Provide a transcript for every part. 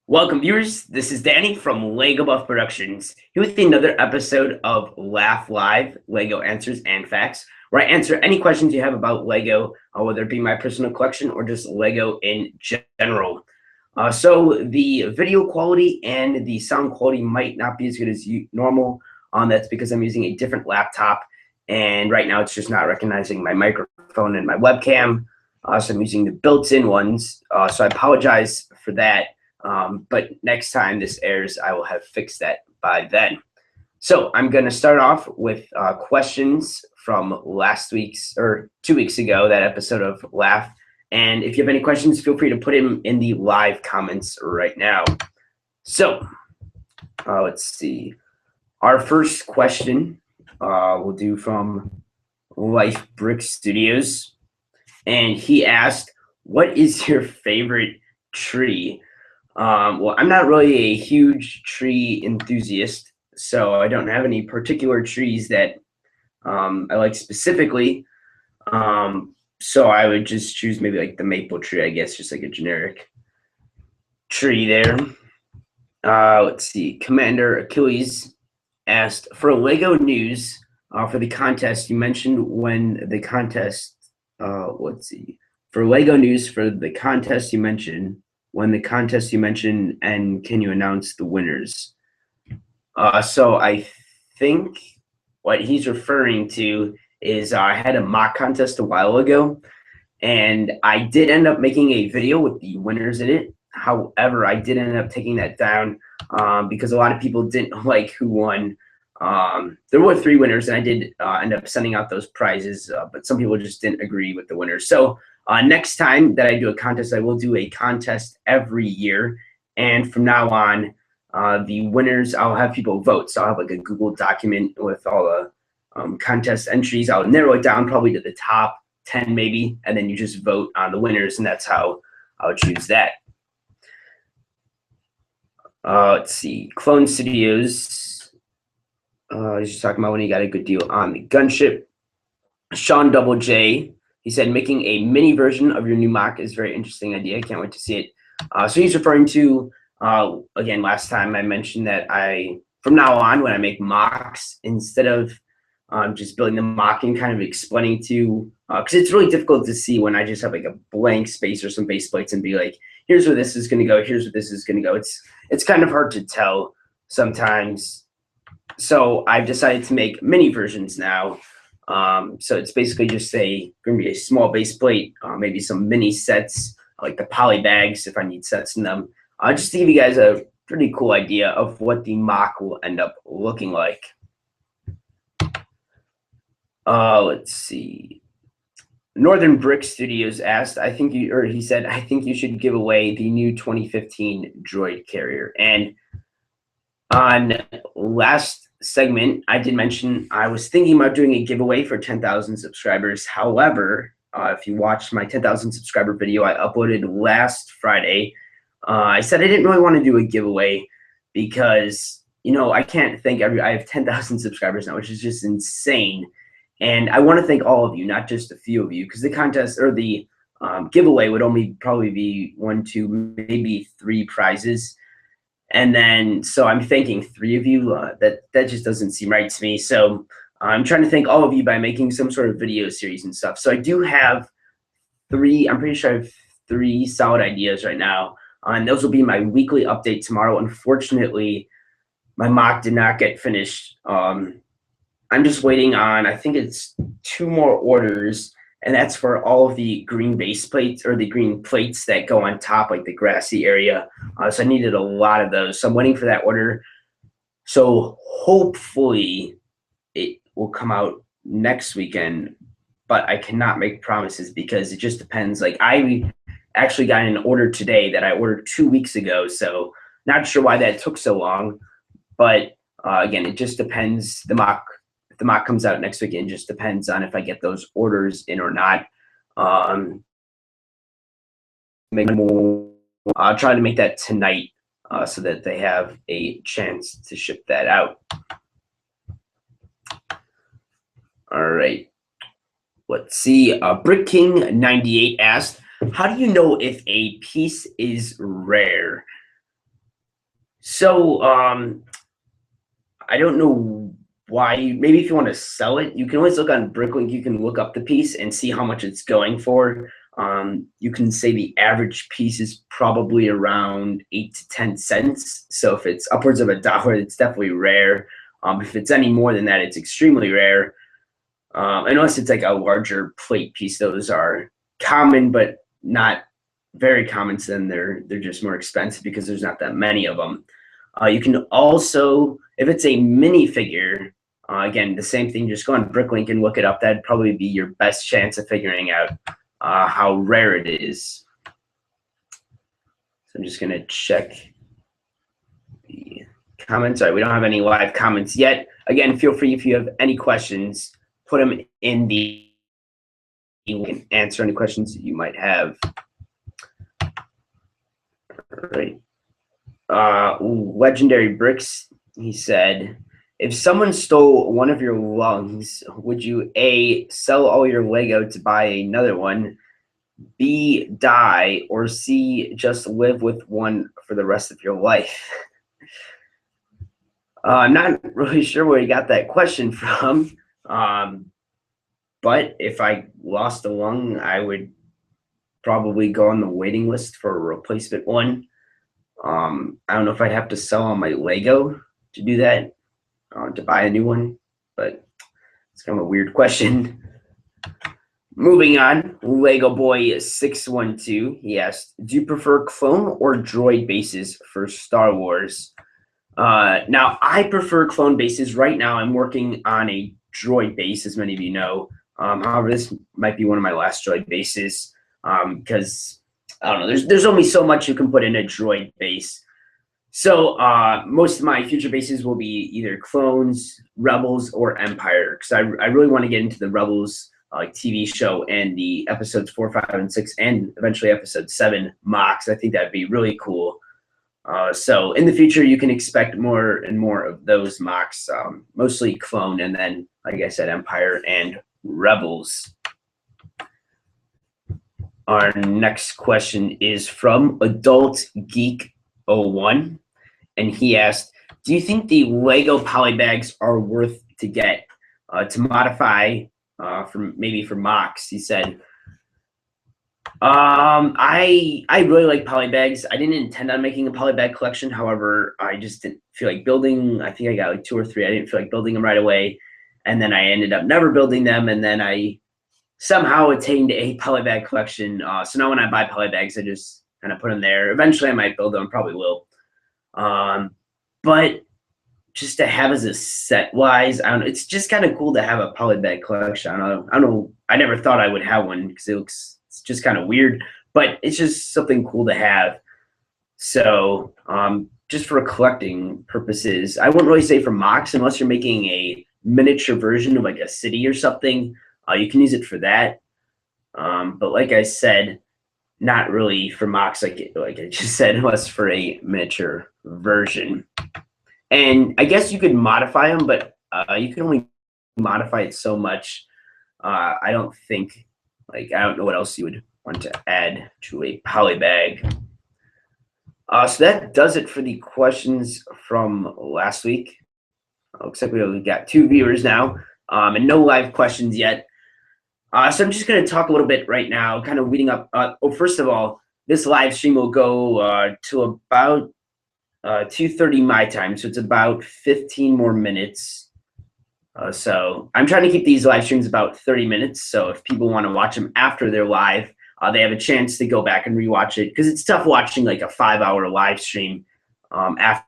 Welcome, viewers. This is Danny from Lego Buff Productions, here with another episode of Laugh Live, Lego Answers and Facts, where I answer any questions you have about Lego, whether it be my personal collection or just Lego in general. So the video quality and the sound quality might not be as good as normal. That's because I'm using a different laptop, and right now it's just not recognizing my microphone and my webcam. So I'm using the built-in ones. So I apologize for that. But next time this airs, I will have fixed that by then. So I'm going to start off with questions from last week's or 2 weeks ago, that episode of Laugh. And if you have any questions, feel free to put them in the live comments right now. So let's see. Our first question we'll do from Life Brick Studios. And he asked, what is your favorite tree? Well, I'm not really a huge tree enthusiast, so I don't have any particular trees that I like specifically. So I would just choose maybe like the maple tree, I guess, just like a generic tree there. Let's see. Commander Achilles asked, for Lego news, for the contest, you mentioned when the contest, let's see. For Lego news, for the contest you mentioned, and can you announce the winners? So I think what he's referring to is I had a mock contest a while ago, and I did end up making a video with the winners in it. However, I did end up taking that down because a lot of people didn't like who won. There were 3 winners, and I did end up sending out those prizes, but some people just didn't agree with the winners. So next time that I do a contest, I will do a contest every year. And from now on, the winners, I'll have people vote. So I'll have like a Google document with all the contest entries. I'll narrow it down probably to the top 10 maybe, and then you just vote on the winners, and that's how I'll choose that. Let's see. Clone Studios. He's just talking about when he got a good deal on the gunship. Sean Double J. He said, making a mini version of your new mock is a very interesting idea. I can't wait to see it. So he's referring to, again, last time I mentioned that from now on, when I make mocks, instead of just building the mock and kind of explaining to, because it's really difficult to see when I just have like a blank space or some base plates and be like, here's where this is going to go, here's where this is going to go. It's kind of hard to tell sometimes. So I've decided to make mini versions now. So it's basically just going to be a small base plate, maybe some mini sets, like the Polybags if I need sets in them, just to give you guys a pretty cool idea of what the mock will end up looking like. Let's see. Northern Brick Studios asked, he said, I think you should give away the new 2015 droid carrier. And on last segment, I did mention I was thinking about doing a giveaway for 10,000 subscribers. However, if you watched my 10,000 subscriber video I uploaded last Friday, I said I didn't really want to do a giveaway because, I can't thank I have 10,000 subscribers now, which is just insane. And I want to thank all of you, not just a few of you, because the contest or the giveaway would only probably be 1, 2, maybe 3 prizes. And then, so I'm thanking 3 of you. That just doesn't seem right to me. So I'm trying to thank all of you by making some sort of video series and stuff. So I do have 3, I'm pretty sure I have 3 solid ideas right now. And those will be my weekly update tomorrow. Unfortunately, my mock did not get finished. I'm just waiting on, I think it's 2 more orders. And that's for all of the green base plates or the green plates that go on top, like the grassy area. So I needed a lot of those. So I'm waiting for that order. So hopefully it will come out next weekend, but I cannot make promises because it just depends. Like I actually got an order today that I ordered 2 weeks ago. So not sure why that took so long, but again, it just depends. The mock comes out next week, and it just depends on if I get those orders in or not. I'll try to make that tonight so that they have a chance to ship that out. All right. Let's see. Brick King 98 asked, how do you know if a piece is rare? So I don't know why. Maybe if you want to sell it, you can always look on Bricklink. You can look up the piece and see how much it's going for. You can say the average piece is probably around 8 to 10 cents. So if it's upwards of $1, it's definitely rare. If it's any more than that, it's extremely rare. Unless it's like a larger plate piece, those are common, but not very common. So then they're just more expensive because there's not that many of them. You can also, if it's a minifigure, again, the same thing, just go on Bricklink and look it up. That'd probably be your best chance of figuring out how rare it is. So I'm just going to check the comments. All right, we don't have any live comments yet. Again, feel free if you have any questions, put them in the, you can answer any questions that you might have. All right. Legendary Bricks, he said, if someone stole one of your lungs, would you A, sell all your Lego to buy another one, B, die, or C, just live with one for the rest of your life? I'm not really sure where he got that question from, but if I lost a lung, I would probably go on the waiting list for a replacement one. I don't know if I'd have to sell all my Lego to do that, to buy a new one, but it's kind of a weird question. Moving on, Lego Boy 612, he asked, do you prefer clone or droid bases for Star Wars? Now, I prefer clone bases. Right now, I'm working on a droid base, as many of you know. However, this might be one of my last droid bases because, I don't know, there's only so much you can put in a droid base. So most of my future bases will be either clones, Rebels, or Empire, because I really want to get into the Rebels TV show and the episodes 4, 5, and 6, and eventually episode 7 mocks. I think that'd be really cool. So in the future, you can expect more and more of those mocks, mostly clone, and then, like I said, Empire and Rebels. Our next question is from Adult Geek 01, and he asked, do you think the Lego Polybags are worth to get to modify maybe for mocks? He said, I really like polybags. I didn't intend on making a polybag collection. However, I just didn't feel like building. I think I got like 2 or 3. I didn't feel like building them right away. And then I ended up never building them. And then I somehow attained a polybag collection. So now when I buy polybags, I just kind of put them there. Eventually I might build them, probably will. But just to have as a set wise, I don't know, it's just kind of cool to have a polybag collection. I don't know. I never thought I would have one because it's just kind of weird, but it's just something cool to have. So just for collecting purposes, I wouldn't really say for mocks unless you're making a miniature version of like a city or something. You can use it for that. But like I said, not really for mocks, like I just said, unless for a miniature version. And I guess you could modify them, but you can only modify it so much. I don't think, I don't know what else you would want to add to a polybag. So that does it for the questions from last week. Looks like we've got 2 viewers now, and no live questions yet. So I'm just going to talk a little bit right now, kind of leading up. First of all, this live stream will go to about 2:30 my time, so it's about 15 more minutes. So I'm trying to keep these live streams about 30 minutes. So if people want to watch them after they're live, they have a chance to go back and rewatch it, because it's tough watching like a 5-hour live stream after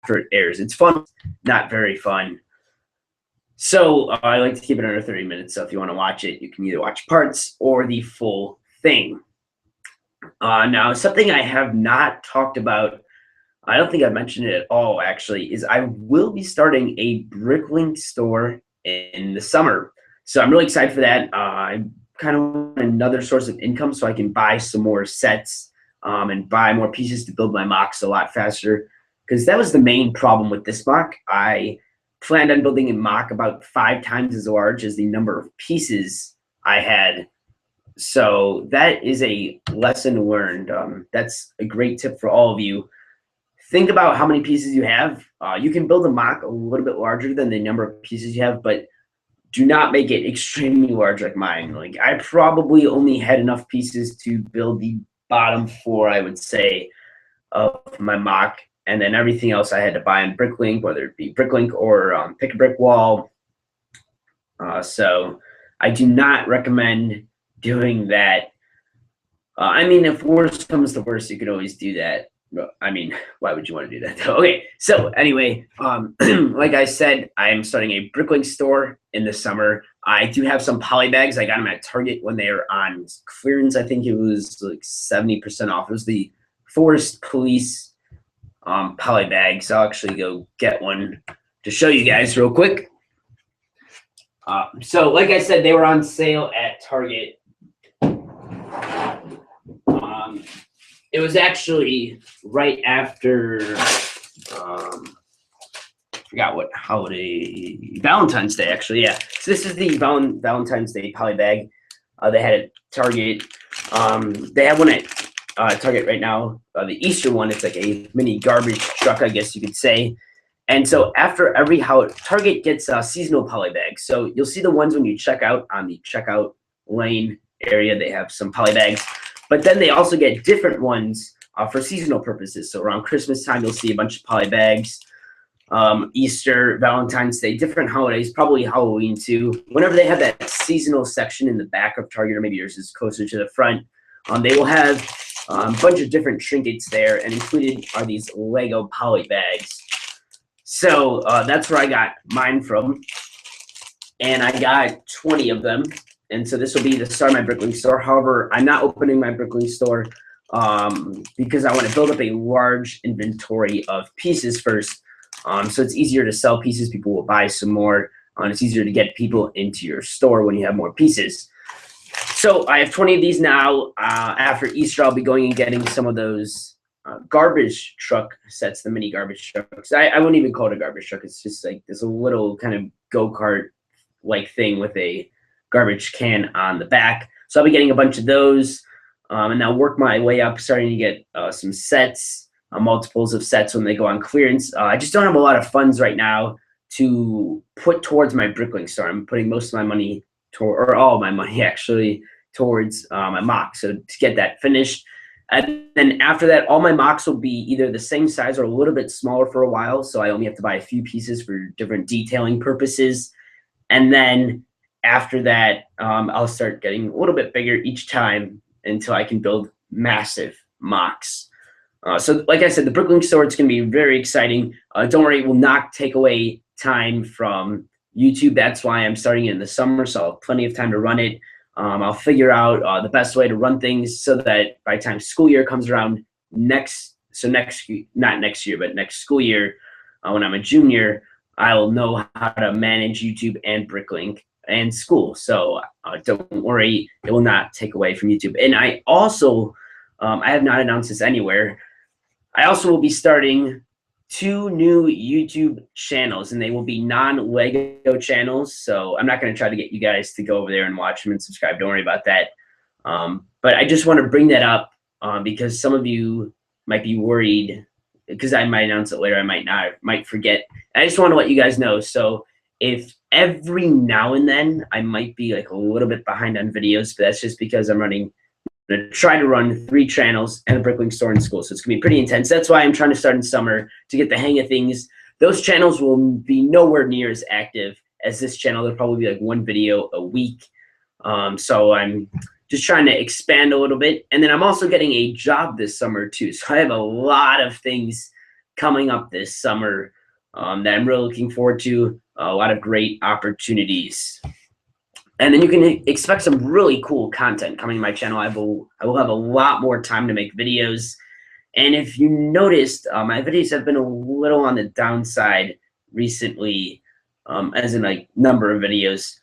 it airs. It's fun, not very fun. So I like to keep it under 30 minutes. So if you want to watch it, you can either watch parts or the full thing. Now, something I have not talked about, I don't think I've mentioned it at all, actually, is I will be starting a Bricklink store in the summer. So I'm really excited for that. I kind of want another source of income so I can buy some more sets and buy more pieces to build my mocks a lot faster. Because that was the main problem with this mock. I planned on building a mock about 5 times as large as the number of pieces I had. So that is a lesson learned. That's a great tip for all of you. think about how many pieces you have. You can build a mock a little bit larger than the number of pieces you have, but do not make it extremely large like mine. Like I probably only had enough pieces to build the bottom floor, I would say, of my mock, and then everything else I had to buy on Bricklink, whether it be Bricklink or Pick a Brick Wall. So I do not recommend doing that. I mean, if worst comes to worst, you could always do that. I mean, why would you want to do that though? Okay, so anyway, like I said, I am starting a Bricklink store in the summer. I do have some polybags. I got them at Target when they were on clearance. I think it was like 70% off. It was the Forest Police polybags. I'll actually go get one to show you guys real quick. So like I said, they were on sale at Target. It was actually right after, forgot what holiday, Valentine's Day, actually, yeah. So this is the Valentine's Day polybag. They had at Target. They have one at Target right now. The Easter one, it's like a mini garbage truck, I guess you could say. And so after every Target gets seasonal polybags. So you'll see the ones when you check out on the checkout lane area, they have some polybags. But then they also get different ones for seasonal purposes. So around Christmas time, you'll see a bunch of polybags. Easter, Valentine's Day, different holidays, probably Halloween too. Whenever they have that seasonal section in the back of Target, or maybe yours is closer to the front, they will have a bunch of different trinkets there, and included are these Lego polybags. So that's where I got mine from, and I got 20 of them. And so this will be the start of my Bricklink store. However, I'm not opening my Bricklink store because I want to build up a large inventory of pieces first. So it's easier to sell pieces. People will buy some more. And it's easier to get people into your store when you have more pieces. So I have 20 of these now. After Easter, I'll be going and getting some of those garbage truck sets, the mini garbage trucks. I wouldn't even call it a garbage truck. It's just like this little kind of go-kart-like thing with a garbage can on the back. So I'll be getting a bunch of those, and I'll work my way up, starting to get some sets, multiples of sets when they go on clearance. I just don't have a lot of funds right now to put towards my Bricklink store. I'm putting most of my money, or all of my money actually, towards my mock. So to get that finished. And then after that, all my mocks will be either the same size or a little bit smaller for a while. So I only have to buy a few pieces for different detailing purposes. And then after that, I'll start getting a little bit bigger each time until I can build massive mocks. So like I said, the Bricklink store, it's going to be very exciting. Don't worry, it will not take away time from YouTube. That's why I'm starting it in the summer, so I'll have plenty of time to run it. I'll figure out the best way to run things so that by the time school year comes around not next year, but next school year, when I'm a junior, I'll know how to manage YouTube and Bricklink and school. So don't worry, it will not take away from YouTube. And I also, I have not announced this anywhere, I also will be starting 2 new YouTube channels, and they will be non-Lego channels. So I'm not going to try to get you guys to go over there and watch them and subscribe. Don't worry about that. But I just want to bring that up because some of you might be worried, because I might announce it later, I might not, might forget. I just want to let you guys know. So if every now and then I might be like a little bit behind on videos, but that's just because I'm going to try to run 3 channels and a Bricklink store in school. So it's going to be pretty intense. That's why I'm trying to start in summer to get the hang of things. Those channels will be nowhere near as active as this channel. There'll probably be like 1 video a week. So I'm just trying to expand a little bit. And then I'm also getting a job this summer too. So I have a lot of things coming up this summer that I'm really looking forward to. A lot of great opportunities. And then you can expect some really cool content coming to my channel. I will have a lot more time to make videos. And if you noticed, my videos have been a little on the downside recently, as in like number of videos.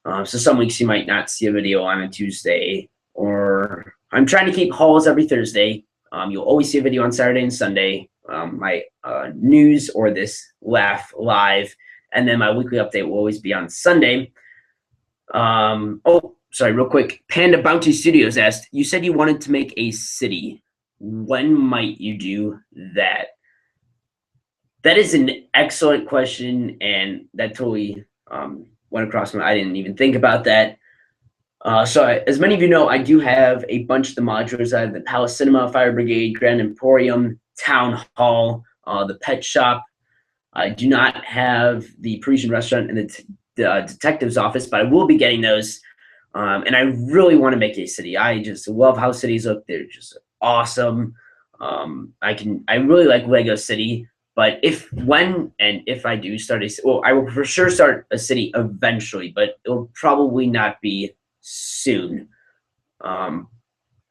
So some weeks you might not see a video on a Tuesday, or I'm trying to keep hauls every Thursday. You'll always see a video on Saturday and Sunday. My news or this Laugh Live, and then my weekly update will always be on Sunday. Oh, sorry, real quick. Panda Bounty Studios asked, you said you wanted to make a city. When might you do that? That is an excellent question, and that totally went across my. I didn't even think about that. As many of you know, I do have a bunch of the modules. I have the Palace Cinema, Fire Brigade, Grand Emporium, Town Hall, the Pet Shop. I do not have the Parisian Restaurant and the Detective's Office, but I will be getting those. And I really want to make a city. I just love how cities look. They're just awesome. I really like Lego City. But when and if I do start I will for sure start a city eventually, but it'll probably not be soon. Um,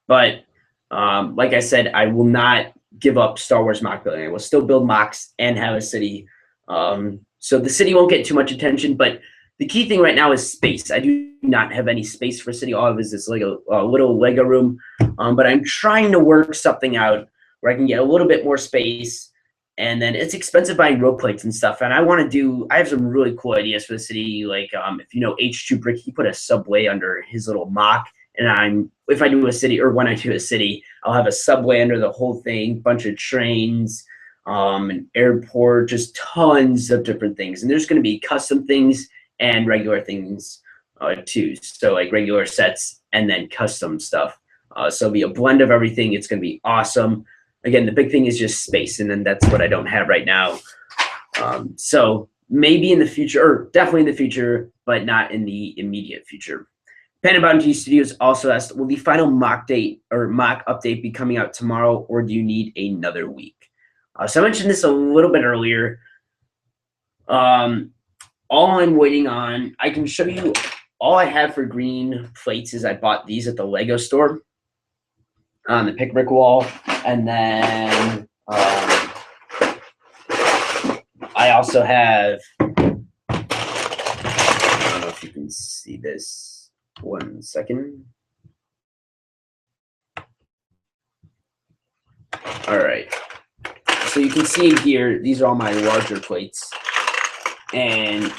but like I said, I will not give up Star Wars mock building. I will still build mocks and have a city. So the city won't get too much attention, but the key thing right now is space. I do not have any space for city. All I have is this little Lego room, but I'm trying to work something out where I can get a little bit more space. And then it's expensive buying road plates and stuff. And I have some really cool ideas for the city. Like if you know H2 Brick, he put a subway under his little mock. And if I do a city, or when I do a city, I'll have a subway under the whole thing, bunch of trains, an airport, just tons of different things. And there's going to be custom things and regular things too. So like regular sets and then custom stuff. So it'll be a blend of everything. It's going to be awesome. Again, the big thing is just space, and then that's what I don't have right now. So maybe in the future, or definitely in the future, but not in the immediate future. Panda Bounty Studios also asked, will the final mock update be coming out tomorrow, or do you need another week? So I mentioned this a little bit earlier. All I'm waiting on, I can show you all I have for green plates is I bought these at the Lego store on the pick brick wall. And then I also have, I don't know if you can see this. 1 second. All right. So you can see here, these are all my larger plates. And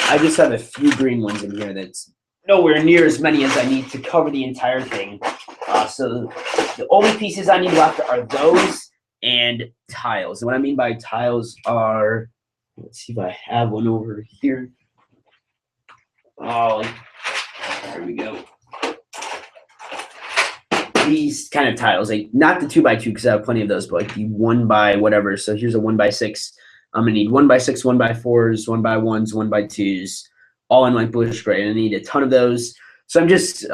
I just have a few green ones in here that's nowhere near as many as I need to cover the entire thing. So the only pieces I need left are those and tiles. And what I mean by tiles are, let's see if I have one over here. Oh, there we go. These kind of tiles, like not the 2x2 because I have plenty of those, but like the 1x whatever. So here's a 1x6. I'm gonna need 1x6, 1x4s, 1x1s, 1x2s, all in like bluish gray. And I need a ton of those. So I'm just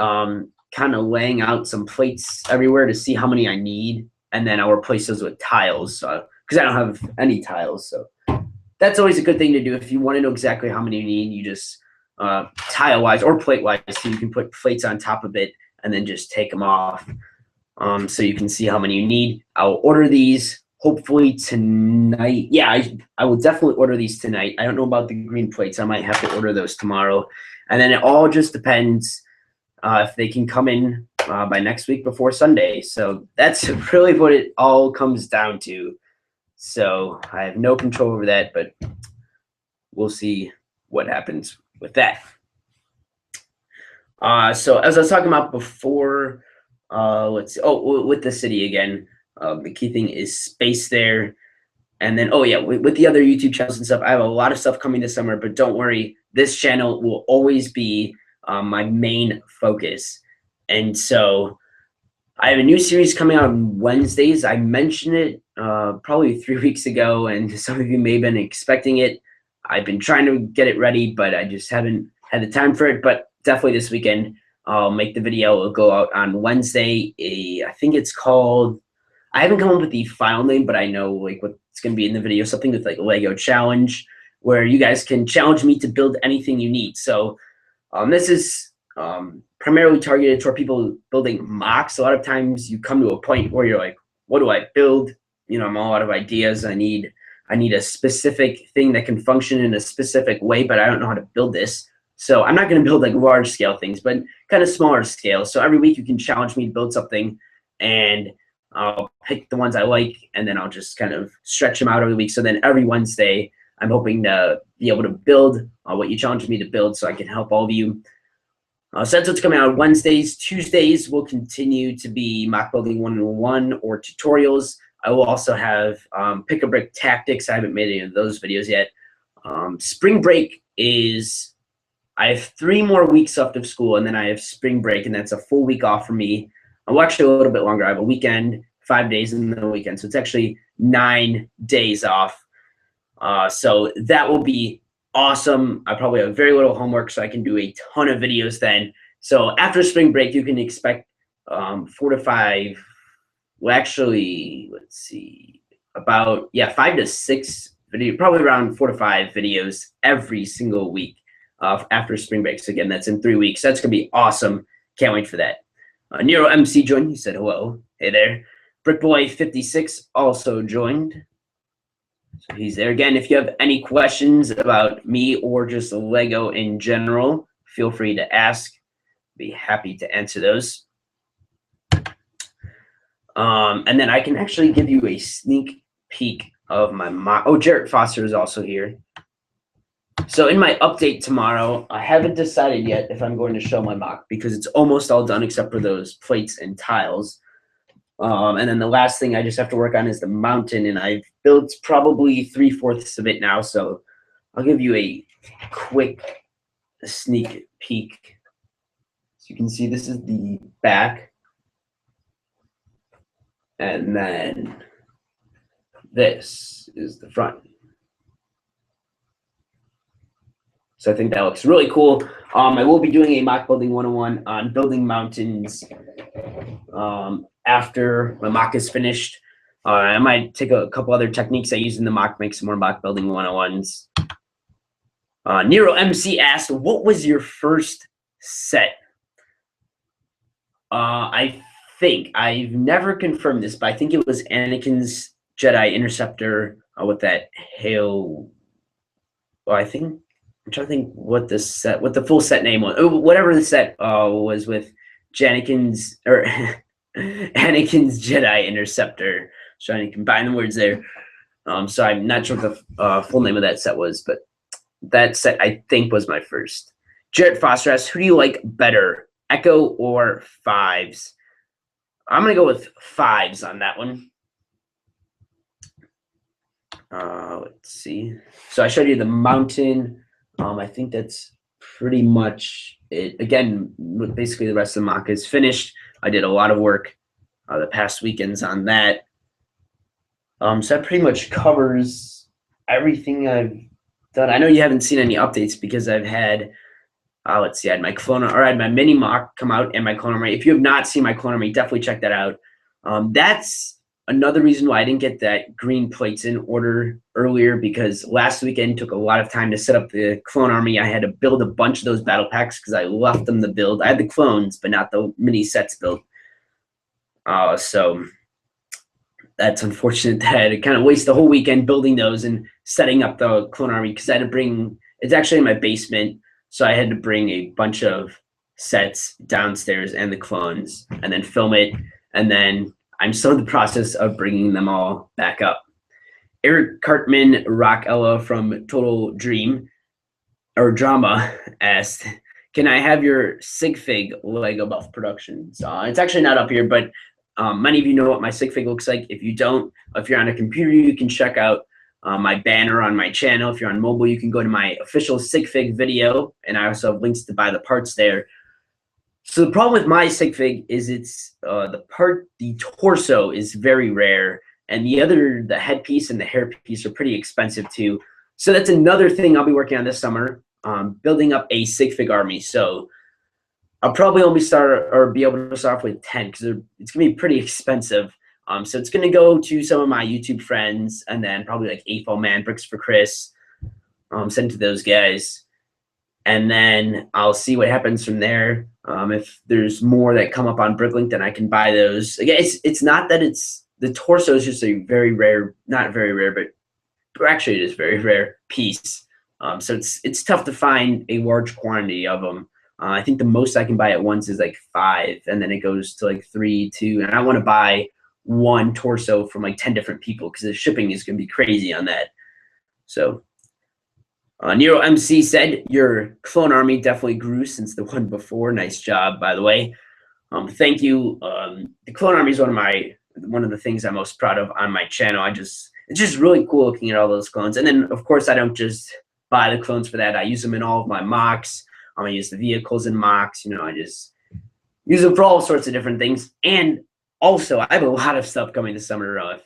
kind of laying out some plates everywhere to see how many I need, and then I'll replace those with tiles because I don't have any tiles. So that's always a good thing to do. If you want to know exactly how many you need, you just tile wise or plate wise, so you can put plates on top of it and then just take them off so you can see how many you need. I'll order these hopefully tonight. Yeah, I will definitely order these tonight. I don't know about the green plates. I might have to order those tomorrow. And then it all just depends if they can come in by next week before Sunday. So that's really what it all comes down to. So I have no control over that, but we'll see what happens with that. So as I was talking about before, let's see. Oh, with the city again, the key thing is space there. And then, oh yeah, with the other YouTube channels and stuff, I have a lot of stuff coming this summer, but don't worry, this channel will always be my main focus. And so I have a new series coming out on Wednesdays. I mentioned it probably 3 weeks ago, and some of you may have been expecting it. I've been trying to get it ready, but I just haven't had the time for it. But definitely this weekend, I'll make the video. It'll go out on Wednesday. I think it's called, I haven't come up with the final name, but I know like what's going to be in the video, something with like Lego challenge, where you guys can challenge me to build anything you need. So this is primarily targeted toward people building mocks. A lot of times you come to a point where you're like, what do I build? You know, I'm all out of ideas. I need a specific thing that can function in a specific way, but I don't know how to build this. So I'm not going to build like large scale things, but kind of smaller scale. So every week you can challenge me to build something, and I'll pick the ones I like, and then I'll just kind of stretch them out over the week. So then every Wednesday, I'm hoping to be able to build what you challenge me to build, so I can help all of you. So that's what's coming out on Wednesdays. Tuesdays will continue to be mock building 101 or tutorials. I will also have pick a brick tactics. I haven't made any of those videos yet. Spring break is, I have 3 more weeks left of school, and then I have spring break, and that's a full week off for me. Well, actually a little bit longer. I have a weekend, 5 days, and then a weekend. So it's actually 9 days off. So that will be awesome. I probably have very little homework, so I can do a ton of videos then. So after spring break, you can expect 4 to 5. Well, actually, let's see, about 5 to 6 video, probably around 4 to 5 videos every single week after spring break. So again, that's in 3 weeks. That's gonna be awesome. Can't wait for that. Nero MC joined. He said hello. Hey there. Brickboy56 also joined. So he's there again. If you have any questions about me or just Lego in general, feel free to ask. Be happy to answer those. And then I can actually give you a sneak peek of my mock. Oh, Jarrett Foster is also here. So in my update tomorrow, I haven't decided yet if I'm going to show my mock because it's almost all done except for those plates and tiles. And then the last thing I just have to work on is the mountain, and I've built probably 3/4 of it now. So I'll give you a quick sneak peek. So you can see this is the back. And then this is the front. So I think that looks really cool. I will be doing a mock building 101 on building mountains after my mock is finished. I might take a couple other techniques I use in the mock, make some more mock building 101s. Nero MC asked, what was your first set? I think, I've never confirmed this, but I think it was Anakin's Jedi Interceptor with that hail. Well, I'm trying to think what the full set name was. Whatever the set was with Anakin's Anakin's Jedi Interceptor. Trying to combine the words there. So I'm not sure what the full name of that set was, but that set I think was my first. Jarrett Foster asks, who do you like better, Echo or Fives? I'm gonna go with Fives on that one. Let's see. So I showed you the mountain. I think that's pretty much it. Again, basically the rest of the mock is finished. I did a lot of work the past weekends on that. So that pretty much covers everything I've done. I know you haven't seen any updates because I've had, let's see, I had my clone, or I had my mini mock come out and my clone army. If you have not seen my clone army, definitely check that out. That's another reason why I didn't get that green plates in order earlier, because last weekend took a lot of time to set up the clone army. I had to build a bunch of those battle packs because I left them to build. I had the clones, but not the mini sets built. So that's unfortunate that I had to kind of waste the whole weekend building those and setting up the clone army, because I had to bring, it's actually in my basement, so I had to bring a bunch of sets downstairs and the clones and then film it, and then I'm still in the process of bringing them all back up. Eric Cartman Rockella from Total Dream or Drama asked, can I have your sig fig Lego buff productions? It's actually not up here, but many of you know what my sig fig looks like. If you don't, if you're on a computer, you can check out my banner on my channel. If you're on mobile, you can go to my official sig fig video, and I also have links to buy the parts there. So the problem with my sig fig is it's the torso is very rare, and the headpiece and the hairpiece are pretty expensive too. So that's another thing I'll be working on this summer, building up a sig fig army. So I'll probably only be able to start off with 10 because it's gonna be pretty expensive. So it's gonna go to some of my YouTube friends, and then probably like AFO Man, Bricks for Chris, send to those guys. And then I'll see what happens from there. If there's more that come up on Bricklink, then I can buy those. Again, it's not that the torso is just a very rare, not very rare, but actually it is very rare piece. So it's tough to find a large quantity of them. I think the most I can buy at once is like 5, and then it goes to like 3, 2, and I want to buy one torso from like 10 different people because the shipping is going to be crazy on that. So Nero MC said, your clone army definitely grew since the one before. Nice job, by the way. Thank you. The clone army is one of my one of the things I'm most proud of on my channel. It's just really cool looking at all those clones. And then of course I don't just buy the clones for that. I use them in all of my mocks. I use the vehicles in mocks. You know, I just use them for all sorts of different things. And also, I have a lot of stuff coming this summer. If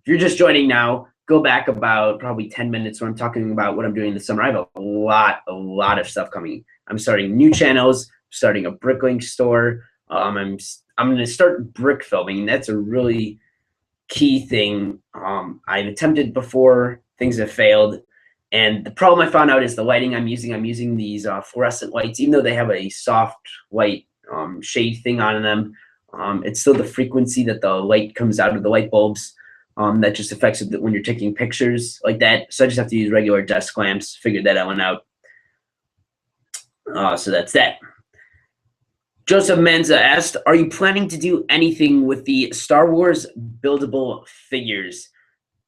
you're just joining now, go back about probably 10 minutes when I'm talking about what I'm doing this summer. I have a lot of stuff coming. I'm starting new channels, starting a bricklink store. I'm going to start brick filming. That's a really key thing. I've attempted before, things have failed. And the problem I found out is the lighting I'm using these fluorescent lights, even though they have a soft white shade thing on them. It's still the frequency that the light comes out of the light bulbs that just affects it when you're taking pictures like that. So I just have to use regular desk lamps. Figured that one out. So that's that. Joseph Menza asked, are you planning to do anything with the Star Wars buildable figures?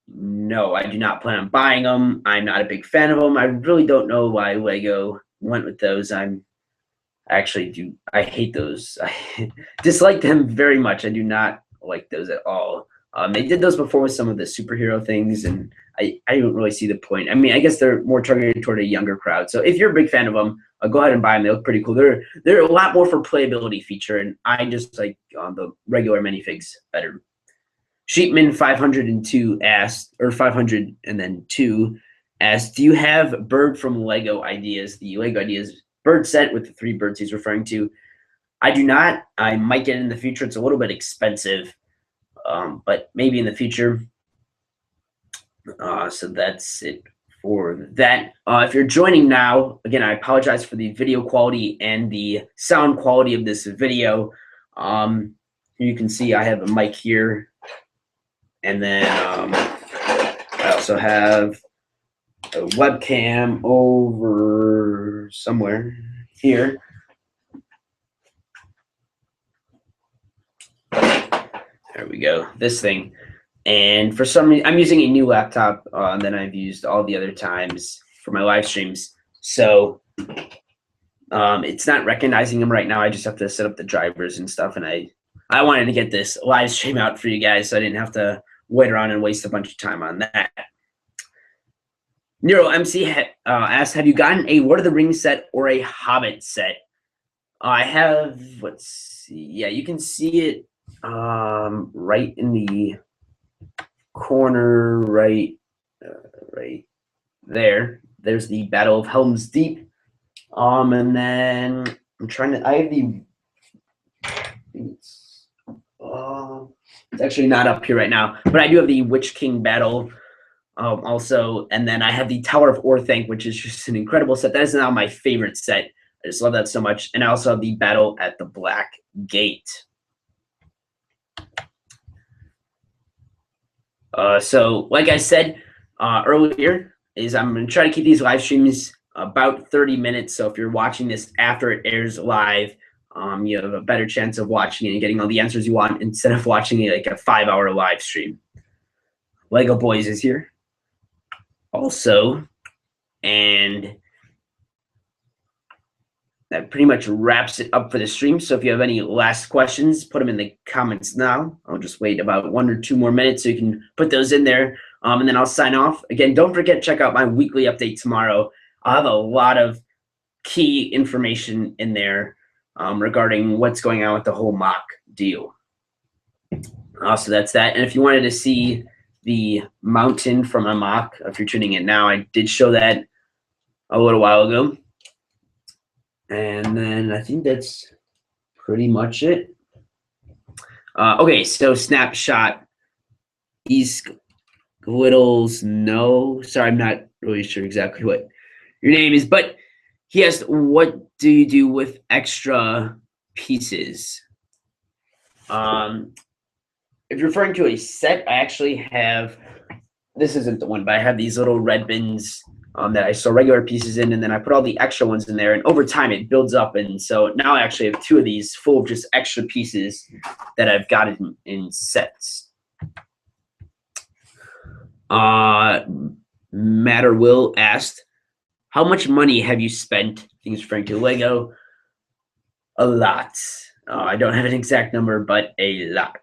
No, I do not plan on buying them. I'm not a big fan of them. I really don't know why Lego went with those. I hate those. I dislike them very much. I do not like those at all. They did those before with some of the superhero things, and I don't really see the point. I mean, I guess they're more targeted toward a younger crowd. So if you're a big fan of them, go ahead and buy them. They look pretty cool. They're a lot more for playability feature, and I just like the regular minifigs better. Sheepman 502 asked, or 502 asked, do you have Bird from Lego Ideas, the Lego Ideas bird set with the 3 birds he's referring to? I do not. I might get it in the future. It's a little bit expensive, but maybe in the future. So that's it for that. If you're joining now, again, I apologize for the video quality and the sound quality of this video. You can see I have a mic here. And then I also have a webcam over somewhere here. There we go, this thing. And for some reason, I'm using a new laptop than I've used all the other times for my live streams. So it's not recognizing them right now. I just have to set up the drivers and stuff. And I wanted to get this live stream out for you guys so I didn't have to wait around and waste a bunch of time on that. Nero MC asked, have you gotten a Lord of the Rings set or a Hobbit set? I have, let's see. Yeah, you can see it right in the corner, right there. There's the Battle of Helm's Deep. And then I'm trying to, I have the, it's actually not up here right now, but I do have the Witch King battle also, and then I have the Tower of Orthanc, which is just an incredible set. That is now my favorite set. I just love that so much. And I also have the Battle at the Black Gate. So like I said earlier, I'm going to try to keep these live streams about 30 minutes. So if you're watching this after it airs live, you have a better chance of watching it and getting all the answers you want instead of watching it like a 5-hour live stream. Lego Boys is here also, and that pretty much wraps it up for the stream. So if you have any last questions, put them in the comments now. I'll just wait about 1 or 2 more minutes so you can put those in there, and then I'll sign off. Again, don't forget to check out my weekly update tomorrow. I'll have a lot of key information in there regarding what's going on with the whole mock deal. So that's that. And if you wanted to see the mountain from a mock, if you're tuning in now, I did show that a little while ago. And then I think that's pretty much it. Okay, so snapshot. Glittles, no. Sorry, I'm not really sure exactly what your name is, but he asked, what do you do with extra pieces? If you're referring to a set, I actually have, this isn't the one, but I have these little red bins that I store regular pieces in, and then I put all the extra ones in there, and over time it builds up, and so now I actually have 2 of these full of just extra pieces that I've got in sets. Matter Will asked, how much money have you spent? I think he's referring to Lego. A lot. I don't have an exact number, but a lot.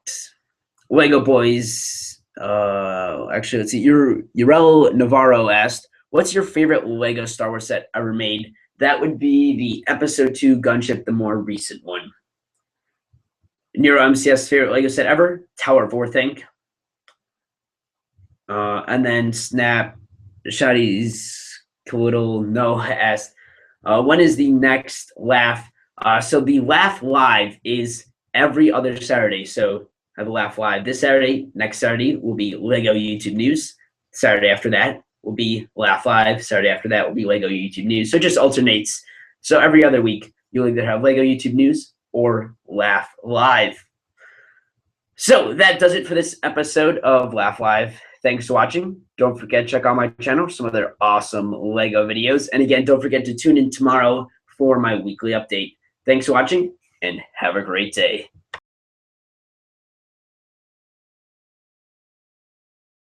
Lego Boys. Actually, let's see. Urel Navarro asked, "What's your favorite Lego Star Wars set ever made?" That would be the Episode 2 gunship, the more recent one. Nero MCS favorite Lego set ever? Tower of Orthanc. And then Snap Shotty's Kalittle No asked, when is the next Laugh? So the Laugh Live is every other Saturday. So have a Laugh Live this Saturday. Next Saturday will be Lego YouTube News. Saturday after that will be Laugh Live. Saturday after that will be Lego YouTube News. So it just alternates. So every other week, you'll either have Lego YouTube News or Laugh Live. So that does it for this episode of Laugh Live. Thanks for watching. Don't forget to check out my channel for some other awesome Lego videos. And again, don't forget to tune in tomorrow for my weekly update. Thanks for watching and have a great day.